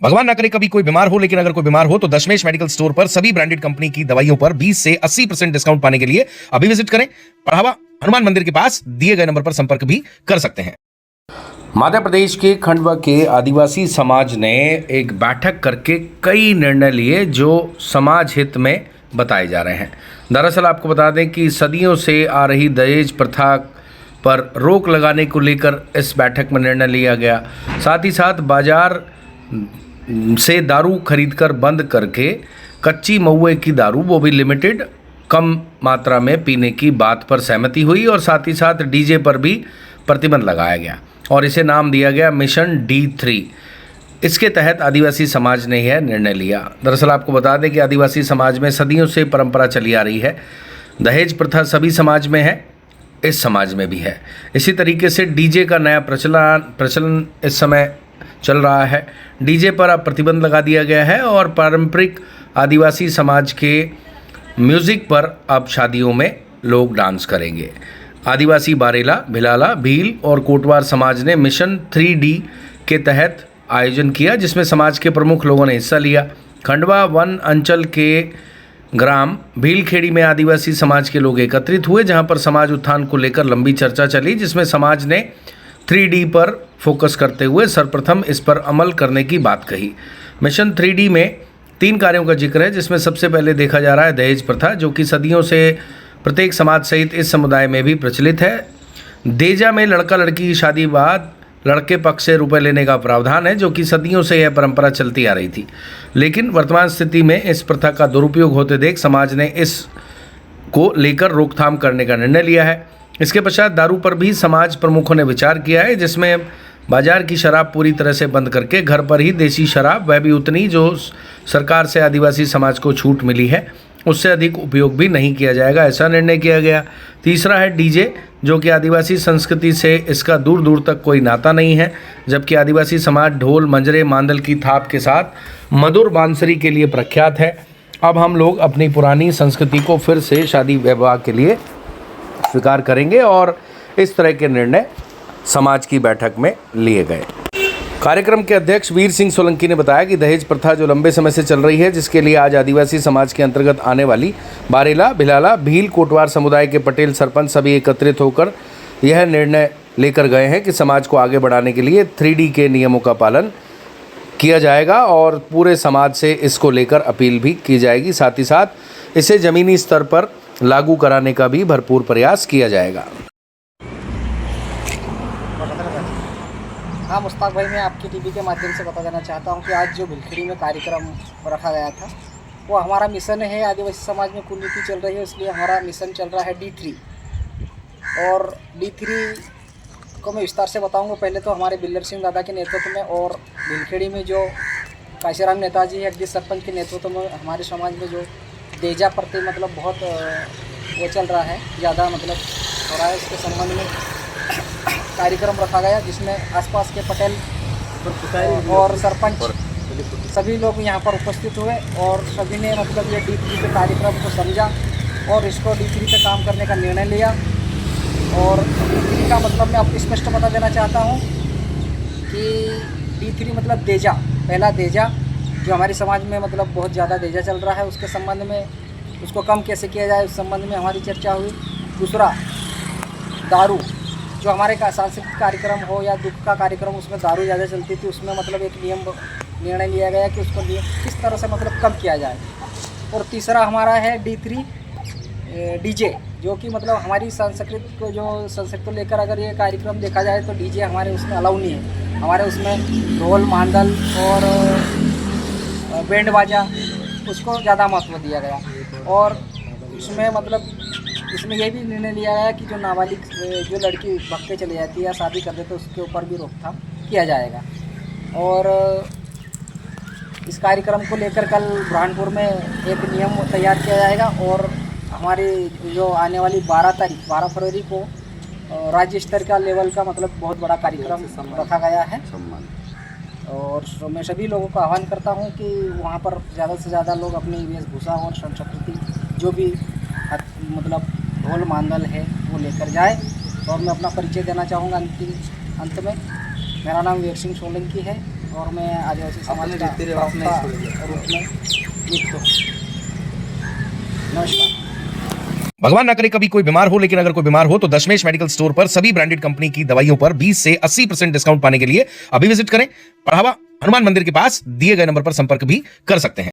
भगवान ना करे कभी कोई बीमार हो, लेकिन अगर कोई बीमार हो तो दशमेश मेडिकल स्टोर पर सभी ब्रांडेड कंपनी की दवाइयों पर 20 से 80% डिस्काउंट पाने के लिए अभी विजिट करें। बढ़ावा हनुमान मंदिर के पास दिए गए नंबर पर संपर्क भी कर सकते हैं। मध्य प्रदेश के खंडवा के आदिवासी समाज ने एक बैठक करके कई निर्णय लिए जो समाज हित में बताए जा रहे हैं। दरअसल आपको बता दें कि सदियों से आ रही दहेज प्रथा पर रोक लगाने को लेकर इस बैठक में निर्णय लिया गया। साथ ही साथ बाजार से दारू खरीदकर बंद करके कच्ची महुए की दारू, वो भी लिमिटेड कम मात्रा में पीने की बात पर सहमति हुई और साथ ही साथ डीजे पर भी प्रतिबंध लगाया गया और इसे नाम दिया गया मिशन D3। इसके तहत आदिवासी समाज ने यह निर्णय लिया। दरअसल आपको बता दें कि आदिवासी समाज में सदियों से परंपरा चली आ रही है। दहेज प्रथा सभी समाज में है, इस समाज में भी है। इसी तरीके से डीजे का नया प्रचलन इस समय चल रहा है। डीजे पर अब प्रतिबंध लगा दिया गया है और पारंपरिक आदिवासी समाज के म्यूज़िक पर अब शादियों में लोग डांस करेंगे। आदिवासी बारेला, भिलाला, भील और कोटवार समाज ने मिशन 3D के तहत आयोजन किया, जिसमें समाज के प्रमुख लोगों ने हिस्सा लिया। खंडवा वन अंचल के ग्राम भीलखेड़ी में आदिवासी समाज के लोग एकत्रित हुए, जहां पर समाज उत्थान को लेकर लंबी चर्चा चली, जिसमें समाज ने 3D पर फोकस करते हुए सर्वप्रथम इस पर अमल करने की बात कही। मिशन 3D में 3 कार्यों का जिक्र है, जिसमें सबसे पहले देखा जा रहा है दहेज प्रथा, जो कि सदियों से प्रत्येक समाज सहित इस समुदाय में भी प्रचलित है। देजा में लड़का लड़की की शादी बाद लड़के पक्ष से रुपए लेने का प्रावधान है, जो कि सदियों से यह परंपरा चलती आ रही थी, लेकिन वर्तमान स्थिति में इस प्रथा का दुरुपयोग होते देख समाज ने इस को लेकर रोकथाम करने का निर्णय लिया है। इसके पश्चात दारू पर भी समाज प्रमुखों ने विचार किया है, जिसमें बाजार की शराब पूरी तरह से बंद करके घर पर ही देसी शराब, वह भी उतनी जो सरकार से आदिवासी समाज को छूट मिली है, उससे अधिक उपयोग भी नहीं किया जाएगा, ऐसा निर्णय किया गया। तीसरा है डीजे, जो कि आदिवासी संस्कृति से इसका दूर दूर तक कोई नाता नहीं है, जबकि आदिवासी समाज ढोल, मंजरे, मांदल की थाप के साथ मधुर बांसुरी के लिए प्रख्यात है। अब हम लोग अपनी पुरानी संस्कृति को फिर से शादी विवाह के लिए स्वीकार करेंगे और इस तरह के निर्णय समाज की बैठक में लिए गए। कार्यक्रम के अध्यक्ष वीर सिंह सोलंकी ने बताया कि दहेज प्रथा जो लंबे समय से चल रही है, जिसके लिए आज आदिवासी समाज के अंतर्गत आने वाली बारेला, भिलाला, भील, कोटवार समुदाय के पटेल सरपंच सभी एकत्रित होकर यह निर्णय लेकर गए हैं कि समाज को आगे बढ़ाने के लिए 3D के नियमों का पालन किया जाएगा और पूरे समाज से इसको लेकर अपील भी की जाएगी। साथ ही साथ इसे ज़मीनी स्तर पर लागू कराने का भी भरपूर प्रयास किया जाएगा। हाँ मुश्ताक भाई, मैं आपकी टीवी के माध्यम से बता देना चाहता हूँ कि आज जो भिलखड़ी में कार्यक्रम रखा गया था वो हमारा मिशन है। आदिवासी समाज में कुनीति चल रही है, इसलिए हमारा मिशन चल रहा है D3। और D3 को मैं विस्तार से बताऊँगा। पहले तो हमारे बिल्लर सिंह दादा के नेतृत्व में और भिलखड़ी में जो काशीराम नेताजी है जगदीश सरपंच के नेतृत्व में हमारे समाज में जो देजा प्रति मतलब बहुत वो चल रहा है, ज़्यादा मतलब हो रहा है, इसके संबंध में कार्यक्रम रखा गया, जिसमें आसपास के पटेल और सरपंच सभी लोग यहाँ पर उपस्थित हुए और सभी ने मतलब ये D3 के कार्यक्रम को समझा और इसको D3 पे काम करने का निर्णय लिया। और D3 का मतलब मैं आपको स्पष्ट बता देना चाहता हूँ कि D3 मतलब देजा, पहला देजा जो हमारे समाज में मतलब बहुत ज़्यादा देजा चल रहा है, उसके संबंध में उसको कम कैसे किया जाए उस संबंध में हमारी चर्चा हुई। दूसरा दारू, जो हमारे का सांस्कृतिक कार्यक्रम हो या दुख का कार्यक्रम, उसमें दारू ज़्यादा चलती थी, उसमें मतलब एक निर्णय लिया गया कि उसको किस तरह से मतलब कम किया जाए। और तीसरा हमारा है D3 डीजे, जो कि मतलब हमारी संस्कृति को लेकर अगर ये कार्यक्रम देखा जाए तो डीजे हमारे उसमें अलाउ नहीं है। हमारे उसमें ढोल, मांदल और बैंड बाजा, उसको ज़्यादा महत्व दिया गया। और इसमें मतलब इसमें यह भी निर्णय लिया गया कि जो नाबालिग जो लड़की भक्के चली जाती है या शादी कर देते उसके ऊपर भी रोकथाम किया जाएगा। और इस कार्यक्रम को लेकर कल बुरहानपुर में एक नियम तैयार किया जाएगा और हमारी जो आने वाली 12 फरवरी को राज्य स्तर का लेवल का मतलब बहुत बड़ा कार्यक्रम रखा गया है। और मैं सभी लोगों को आह्वान करता हूं कि वहां पर ज़्यादा से ज़्यादा लोग अपनी वेशभूषा और संस्कृति जो भी मतलब ढोल मांदल है वो लेकर जाए। और मैं अपना परिचय देना चाहूँगा अंत में। मेरा नाम वीर सिंह सोलंकी है और मैं आदिवासी समाज का रीति रिवाज नहीं प्रवक्ता छोड़ेंगे। रूप में युक्त हूँ। नमस्कार। भगवान ना करे कभी कोई बीमार हो, लेकिन अगर कोई बीमार हो तो दशमेश मेडिकल स्टोर पर सभी ब्रांडेड कंपनी की दवाइयों पर 20 से 80% डिस्काउंट पाने के लिए अभी विजिट करें। बढ़ावा हनुमान मंदिर के पास दिए गए नंबर पर संपर्क भी कर सकते हैं।